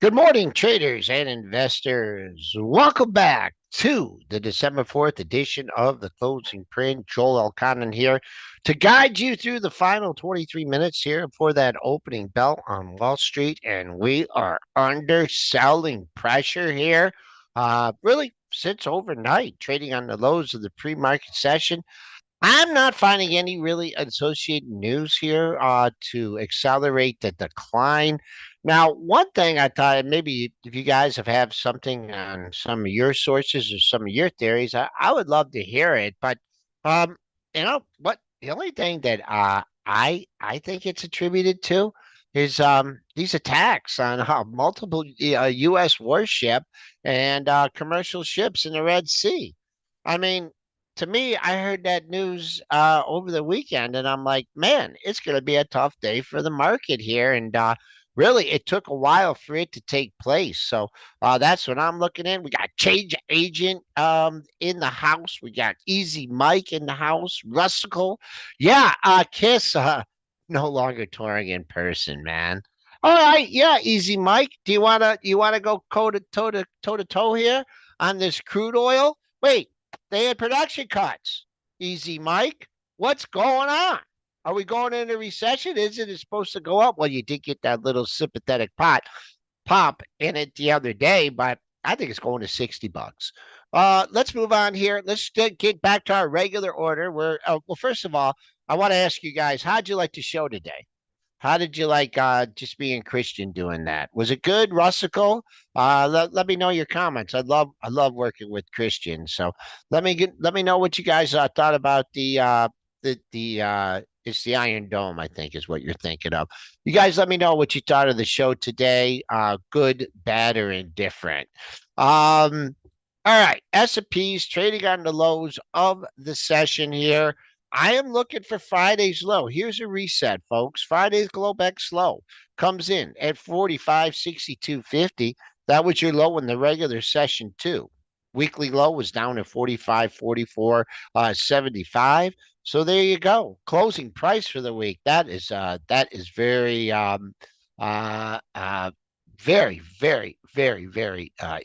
Good morning, traders and investors. Welcome back to the December 4th edition of the Closing Print. Joel Elconin here to guide you through the final 23 minutes here for that opening bell on Wall Street. And we are under selling pressure here, really since overnight, trading on the lows of the pre-market session. I'm not finding any really associated news here to accelerate the decline. Now, one thing I thought maybe if you guys have something on some of your sources or some of your theories, I would love to hear it. But um, what the only thing that I think it's attributed to is these attacks on multiple U.S. warship and commercial ships in the Red Sea. I mean, to me, I heard that news over the weekend, and I'm like, man, it's going to be a tough day for the market here. And really, it took a while for it to take place. So that's what I'm looking in. We got Change Agent in the house. We got Easy Mike in the house. Rustical, yeah. Kiss no longer touring in person, man. All right, yeah, Easy Mike. Do you wanna go toe to toe here on this crude oil? Wait, they had production cuts. Easy, Mike. What's going on? Are we going into recession? Is it supposed to go up? Well, you did get that little sympathetic pop in it the other day, but I think it's going to $60. Let's move on here. Let's get back to our regular order. Well, first of all, I want to ask you guys, how'd you like the show today? How did you like just being Christian doing that? Was it good, Russical? Let me know your comments. I love working with Christians. So let me know what you guys thought about the it's the Iron Dome, I think is what you're thinking of. You guys let me know what you thought of the show today. Good, bad, or indifferent. All right, S&P's trading on the lows of the session here. I am looking for Friday's low. Here's a reset, folks. Friday's Globex low comes in at 45.6250. That was your low in the regular session, too. Weekly low was down at 45.44.75. So there you go. Closing price for the week. That is uh uh very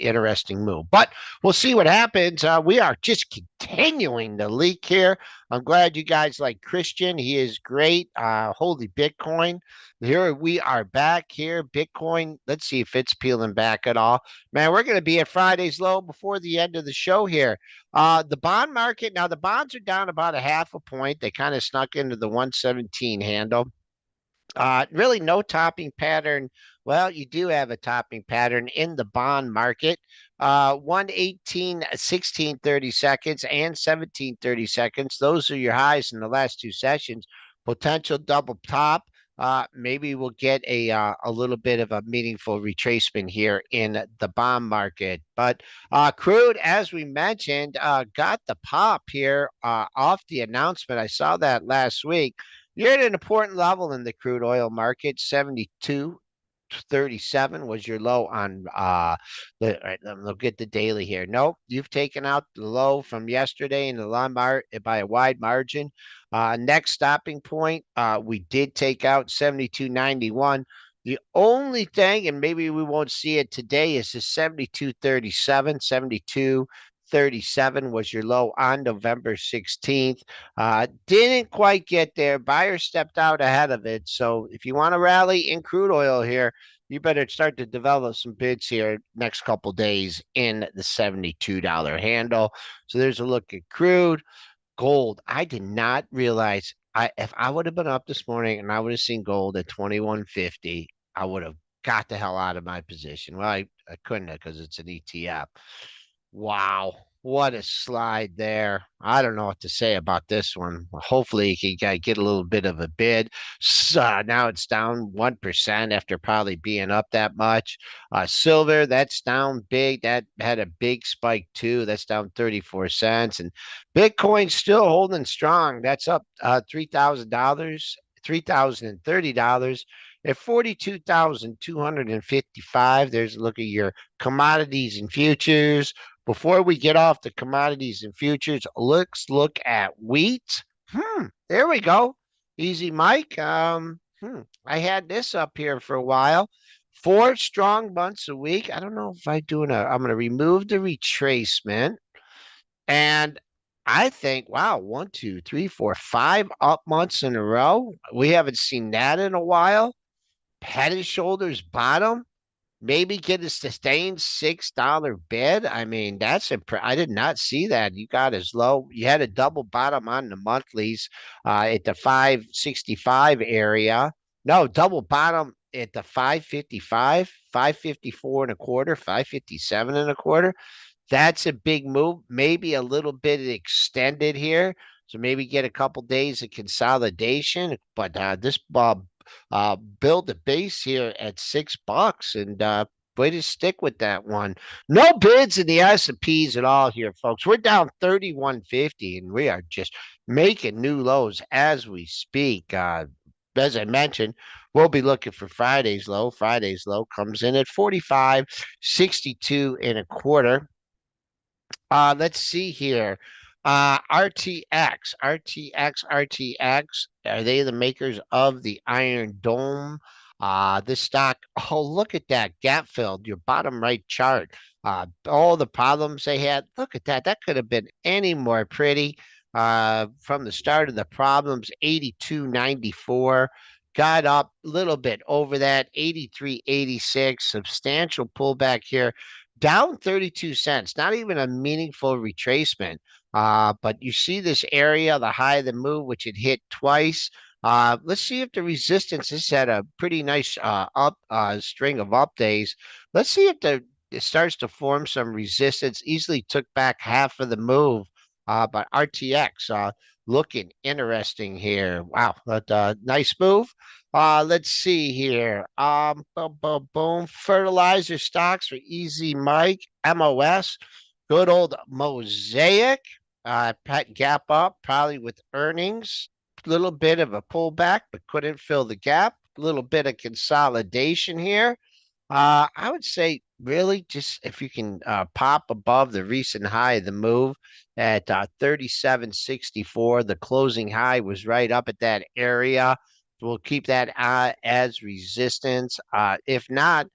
interesting move. But we'll see what happens. We are just continuing the leak here. I'm glad you guys like Christian. He is great. Holy Bitcoin. Here we are back here. Bitcoin. Let's see if it's peeling back at all. Man, we're going to be at Friday's low before the end of the show here. The bond market. Now, the bonds are down about a half a point. They kind of snuck into the 117 handle. Really no topping pattern. Well, you do have a topping pattern in the bond market. 118, 16, 30 seconds and 17, 30 seconds. Those are your highs in the last two sessions. Potential double top. Maybe we'll get a little bit of a meaningful retracement here in the bond market. But crude, as we mentioned, got the pop here off the announcement. I saw that last week. You're at an important level in the crude oil market. 72.37 was your low on all right, look at the daily here. Nope, you've taken out the low from yesterday in the Lombard by a wide margin. Next stopping point, we did take out 72.91. The only thing, and maybe we won't see it today, is the 72.37, 72.37 was your low on November 16th. Didn't quite get there. Buyer stepped out ahead of it. So if you want to rally in crude oil here, you better start to develop some bids here next couple days in the $72 handle. So there's a look at crude. Gold. I did not realize if I would have been up this morning and I would have seen gold at 2150, I would have got the hell out of my position. Well, I couldn't have because it's an ETF. Wow, what a slide there. I don't know what to say about this one. Hopefully, he can get a little bit of a bid. So now it's down 1% after probably being up that much. Silver, that's down big. That had a big spike too. That's down 34 cents. And Bitcoin still holding strong. That's up $3,000, $3,030 at 42,255. There's a look at your commodities and futures. Before we get off the commodities and futures, let's look at wheat. There we go. Easy, Mike. I had this up here for a while. 4 strong months a week. I don't know if I'm going to remove the retracement. And I think, wow, one, two, three, four, 5 up months in a row. We haven't seen that in a while. Head and shoulders bottom. Maybe get a sustained $6 bid. I mean, I did not see that. You got as low. You had a double bottom on the monthlies at the 565 area. No, double bottom at the 555, 554 and a quarter, 557 and a quarter. That's a big move. Maybe a little bit extended here. So maybe get a couple days of consolidation. But this build the base here at $6 and way to stick with that one. No bids in the S&Ps at all here, folks. We're down 3150 and we are just making new lows as we speak. As I mentioned, we'll be looking for Friday's low. Friday's low comes in at 45.62 and a quarter. Let's see here. RTX. Are they the makers of the Iron Dome? This stock, oh, look at that gap filled, your bottom right chart. All the problems they had. Look at that. That could have been any more pretty. From the start of the problems, 82.94. Got up a little bit over that, 83.86. Substantial pullback here down 32 cents, not even a meaningful retracement. But you see this area, the high of the move, which it hit twice. Let's see if the resistance has had a pretty nice up string of up days. Let's see if it starts to form some resistance. Easily took back half of the move. But RTX looking interesting here. Wow, but nice move. Let's see here. Boom, boom, boom. Fertilizer stocks for Easy Mike, MOS, good old Mosaic. Pet gap up, probably with earnings. Little bit of a pullback, but couldn't fill the gap. A little bit of consolidation here. I would say really just if you can pop above the recent high of the move at 37.64. The closing high was right up at that area. We'll keep that as resistance. If not,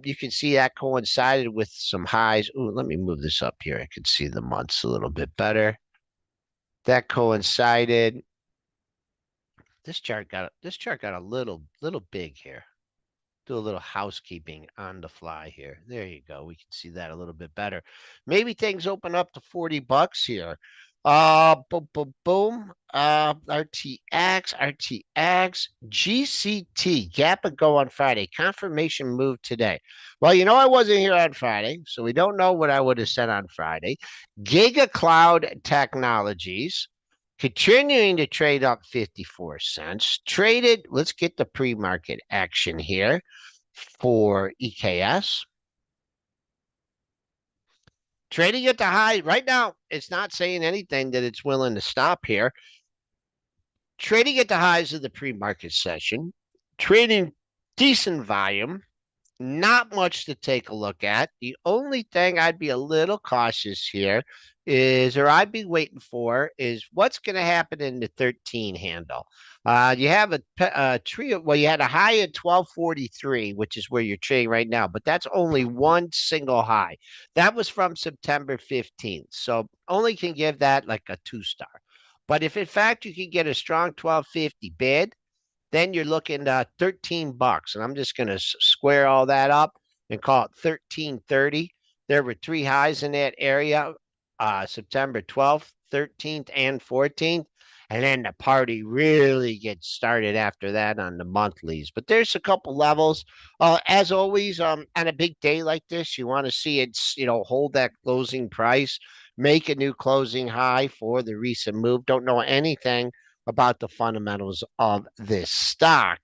you can see that coincided with some highs. Ooh, let me move this up here. I can see the months a little bit better. That coincided. This chart got a little big here. Do a little housekeeping on the fly here. There you go. We can see that a little bit better. Maybe things open up to $40 here. Boom, boom, boom. RTX, GCT, gap and go on Friday. Confirmation move today. Well, I wasn't here on Friday, so we don't know what I would have said on Friday. Giga Cloud Technologies continuing to trade up 54 cents. Traded, let's get the pre-market action here for EKS. Trading at the high right now, it's not saying anything that it's willing to stop here. Trading at the highs of the pre-market session, trading decent volume, not much to take a look at. The only thing I'd be a little cautious here or I'd be waiting for is what's going to happen in the 13 handle. You have a trio. Well, you had a high at 1243, which is where you're trading right now, but that's only one single high. That was from September 15th. So only can give that like a 2-star. But if in fact you can get a strong 1250 bid, then you're looking at $13. And I'm just going to square all that up and call it 1330. There were 3 highs in that area, September 12th, 13th, and 14th. And then the party really gets started after that on the monthlies. But there's a couple levels. As always, on a big day like this, you want to see it, hold that closing price, make a new closing high for the recent move. Don't know anything about the fundamentals of this stock.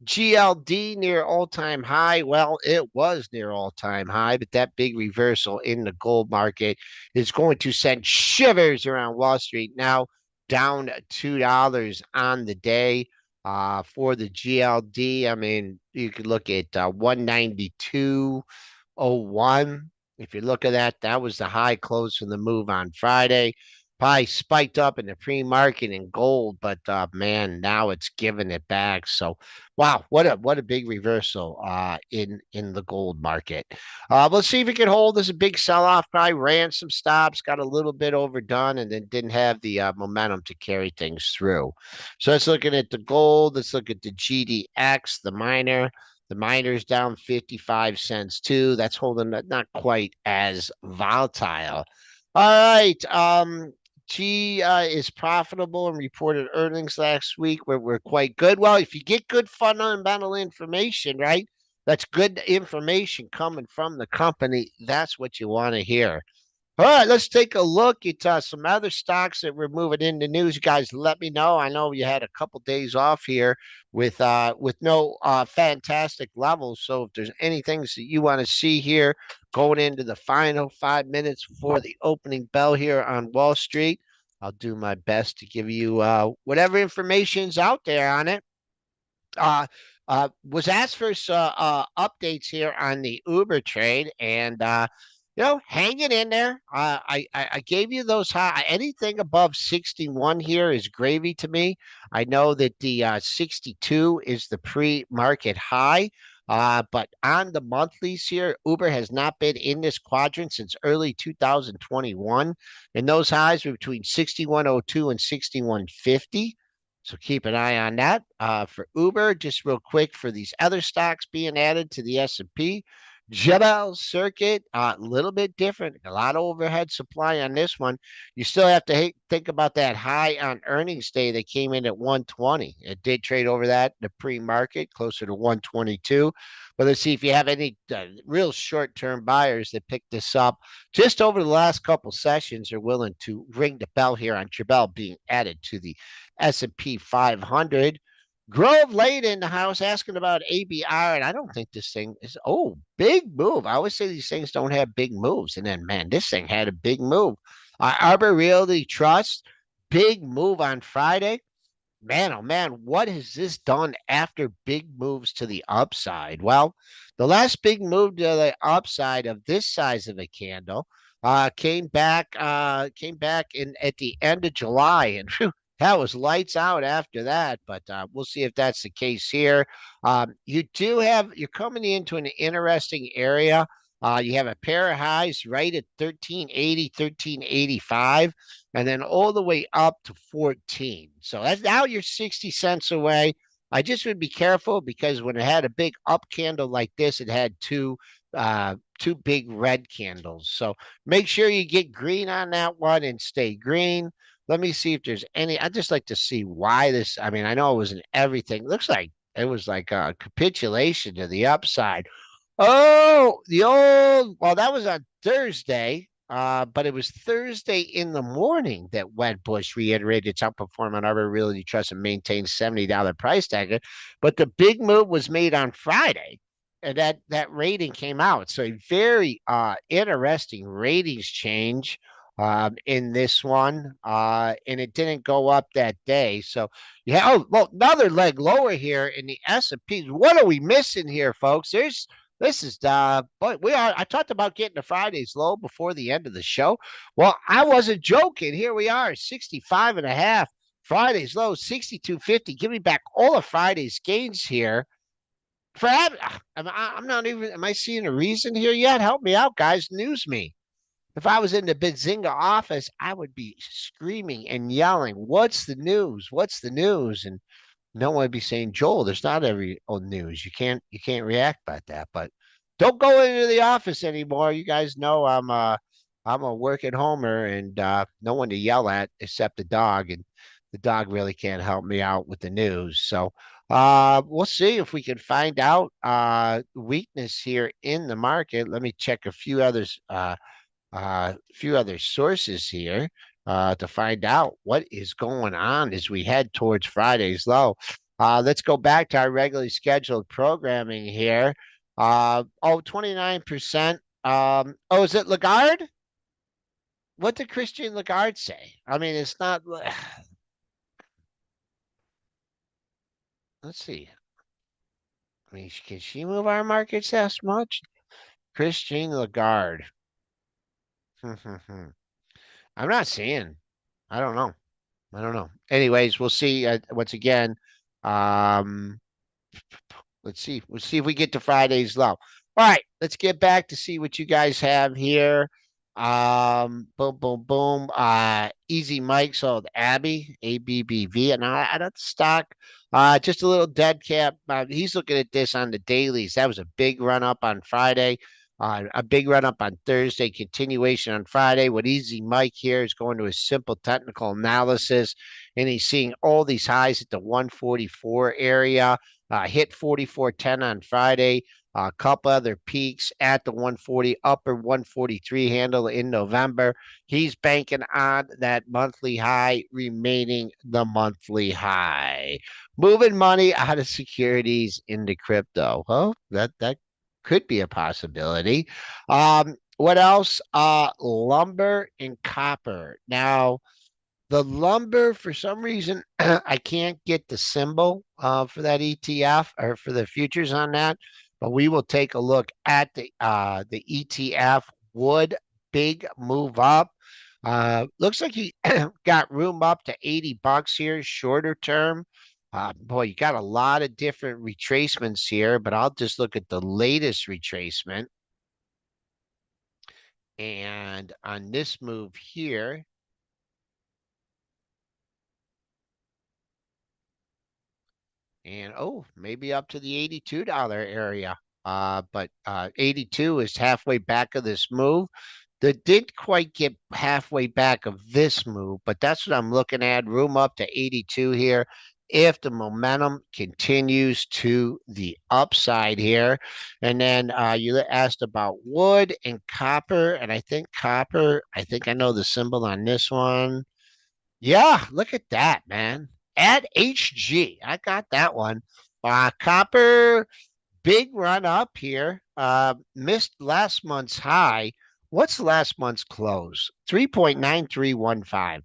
GLD near all-time high. Well, it was near all-time high, but that big reversal in the gold market is going to send shivers around Wall Street now, down $2 on the day for the GLD. I mean, you could look at 192.01. If you look at that, that was the high close from the move on Friday. Probably spiked up in the pre-market in gold, but man, now it's giving it back. So, wow, what a big reversal in the gold market. Let's see if it can hold. This a big sell-off. Probably ran some stops, got a little bit overdone, and then didn't have the momentum to carry things through. So let's looking at the gold. Let's look at the GDX, the miner. The miner's down 55 cents too. That's holding not quite as volatile. All right. G is profitable and reported earnings last week where we're quite good. Well, if you get good fundamental information, right? That's good information coming from the company. That's what you want to hear. All right, let's take a look at some other stocks that we're moving into news. You guys, let me know. I know you had a couple days off here with no fantastic levels. So if there's any things that you want to see here going into the final 5 minutes before the opening bell here on Wall Street, I'll do my best to give you whatever information's out there on it. uh, was asked for some updates here on the Uber trade, and hang it in there. I gave you those high. Anything above 61 here is gravy to me. I know that the 62 is the pre-market high. But on the monthlies here, Uber has not been in this quadrant since early 2021. And those highs were between 61.02 and 61.50. So keep an eye on that. For Uber, just real quick for these other stocks being added to the S&P. Jebel Circuit, a little bit different. A lot of overhead supply on this one. You still have to think about that high on earnings day that came in at 120. It did trade over that in the pre-market, closer to 122. But let's see if you have any real short-term buyers that picked this up just over the last couple sessions are willing to ring the bell here on Jebel being added to the S&P 500. Grove late in the house asking about ABR, and I don't think this thing is, big move. I always say these things don't have big moves, and then, man, this thing had a big move. Arbor Realty Trust, big move on Friday. Man, oh man, what has this done after big moves to the upside? Well, the last big move to the upside of this size of a candle came back in at the end of July, and whew, that was lights out after that. But we'll see if that's the case here. You're coming into an interesting area. You have a pair of highs right at 1380, 1385 and then all the way up to 14. So that's now you're 60 cents away. I just would be careful because when it had a big up candle like this, it had two big red candles. So make sure you get green on that one and stay green. Let me see if there's any. I'd just like to see why this. I mean, I know it wasn't everything. Looks like it was like a capitulation to the upside. Oh, well, that was on Thursday. But it was Thursday in the morning that Wedbush reiterated its outperform on Arbor Realty Trust and maintained $70 price tag. But the big move was made on Friday, and that rating came out. So a very interesting ratings change in this one, and it didn't go up that day. So yeah, well, another leg lower here in the S&P. What are we missing here, folks? This is but I talked about getting the Fridays low before the end of the show. Well, I wasn't joking. Here we are, 65 and a half. Fridays low, 62.50. Give me back all of Friday's gains here. I'm not even, am I seeing a reason here yet? Help me out, guys. News me. If I was in the Benzinga office, I would be screaming and yelling, "What's the news? What's the news?" And no one would be saying, Joel, there's not every old news. You can't react about that. But don't go into the office anymore. You guys know I'm a working homer and no one to yell at except the dog. And the dog really can't help me out with the news. So we'll see if we can find out weakness here in the market. Let me check a few other sources here to find out what is going on as we head towards Friday's low. Let's go back to our regularly scheduled programming here. 29%. Is it Lagarde? What did Christine Lagarde say? I mean, it's not. Let's see. I mean, can she move our markets that much? Christine Lagarde. I'm not seeing. I don't know. I don't know. Anyways, we'll see. Once again, um, let's see. We'll see if we get to Friday's low. All right, let's get back to see what you guys have here. Boom, boom, boom. Easy Mike sold Abby, ABBV, and I don't stock. Just a little dead cap. He's looking at this on the dailies. That was a big run up on Friday. A big run up on Thursday, continuation on Friday. What Easy Mike here is going to a simple technical analysis, and he's seeing all these highs at the 144 area. Hit 44.10 on Friday. A couple other peaks at the 140, upper 143 handle in November. He's banking on that monthly high remaining the monthly high. Moving money out of securities into crypto. Oh, that could be a possibility. What else? Lumber and copper. Now, the lumber, for some reason, I can't get the symbol for that ETF or for the futures on that, but we will take a look at the ETF. Wood big move up. Looks like you got room up to $80 here, shorter term. Boy, you got a lot of different retracements here, but I'll just look at the latest retracement. And on this move here, and oh, maybe up to the $82 area. But 82 is halfway back of this move. That did quite get halfway back of this move, but that's what I'm looking at. Room up to 82 here. If the momentum continues to the upside here. And then you asked about wood and copper. And I think copper, I think I know the symbol on this one. Yeah, look at that, man. At HG. I got that one. Copper, big run up here. Missed last month's high. What's last month's close? 3.9315.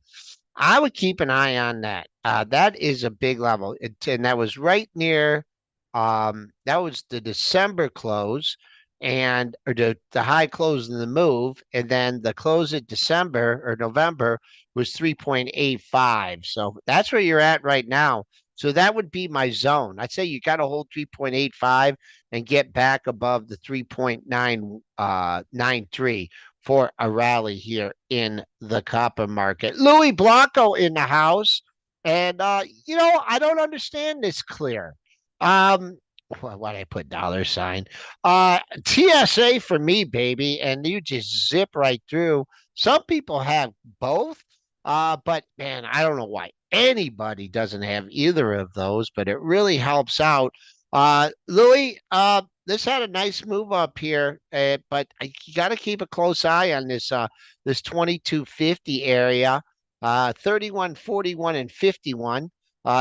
I would keep an eye on that. That is a big level. And that was right near that was the December close and or the high close in the move, and then the close at December or November was 3.85. So that's where you're at right now. So that would be my zone. I'd say you got to hold 3.85 and get back above the 3.993 for a rally here in the copper market. Louis Blanco in the house. And I don't understand this clear. Um, why did I put dollar sign? TSA for me, baby, and you just zip right through. Some people have both, but man, I don't know why anybody doesn't have either of those, but it really helps out. Louis, this had a nice move up here, but you got to keep a close eye on this 2250 area, 31, 41, and 51.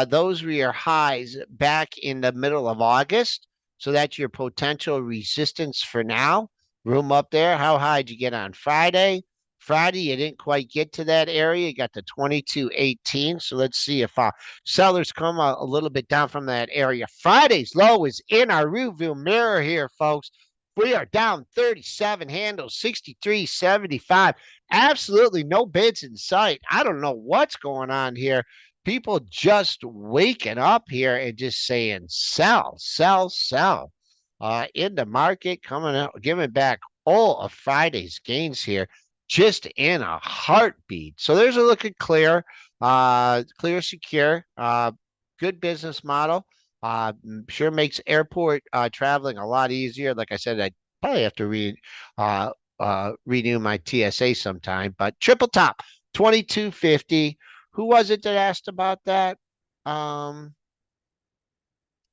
Those were your highs back in the middle of August. So that's your potential resistance for now. Room up there. How high did you get on Friday? Friday, you didn't quite get to that area. You got to 2218. So let's see if sellers come a little bit down from that area. Friday's low is in our rearview mirror here, folks. We are down 37 handles, 63.75. Absolutely no bids in sight. I don't know what's going on here. People just waking up here and just saying sell, sell, sell. In the market, coming out, giving back all of Friday's gains here, just in a heartbeat. So there's a look at Clear, Clear Secure, good business model. Sure makes airport traveling a lot easier. Like I said, I probably have to uh, renew my TSA sometime. But triple top, 2250. Who was it that asked about that? Um,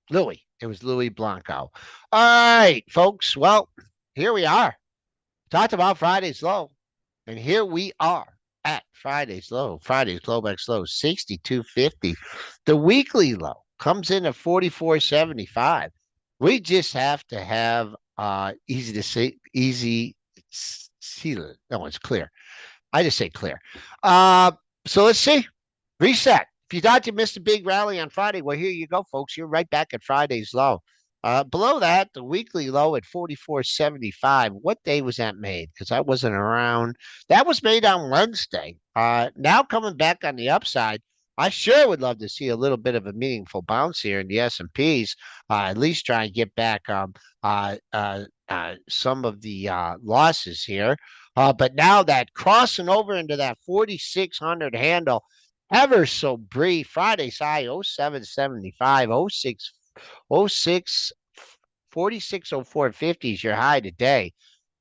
Louis. It was Louis Blanco. All right, folks. Well, here we are. Talked about Friday's low, and here we are at Friday's low. Friday's Globex low, 62.50. The weekly low comes in at 44.75. We just have to have easy to say, easy see. No, it's clear. I just say clear. So let's see. Reset. If you thought you missed a big rally on Friday, well, here you go, folks. You're right back at Friday's low. Below that, the weekly low at 44.75. What day was that made? Because I wasn't around. That was made on Wednesday. Now coming back on the upside, I sure would love to see a little bit of a meaningful bounce here in the S&Ps. At least try and get back some of the losses here. But now that crossing over into that 4,600 handle, ever so brief. Friday's high 0775, oh six 4604.50 is your high today.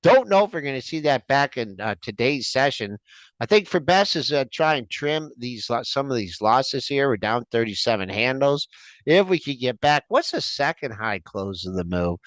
Don't know if we're going to see that back in today's session. I think for best is try and trim these some of these losses here. We're down 37 handles. If we could get back, what's the second high close of the move?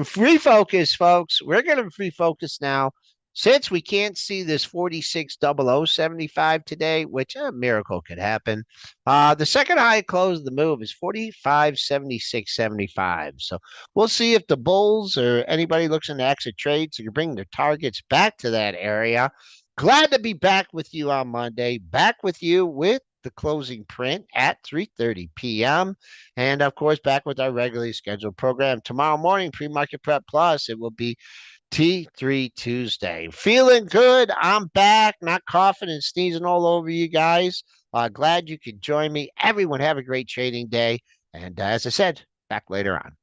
Free focus, folks. We're going to free focus now. Since we can't see this 460075 today, which a miracle could happen, the second high close of the move is 4576.75. So we'll see if the bulls or anybody looks into exit trades to bring their targets back to that area. Glad to be back with you on Monday. Back with you with the closing print at 3:30 p.m. And of course, back with our regularly scheduled program tomorrow morning, Pre-Market Prep Plus. It will be T3 Tuesday. Feeling good. I'm back, not coughing and sneezing all over you guys. Glad you could join me. Everyone have a great trading day. And as I said, back later on.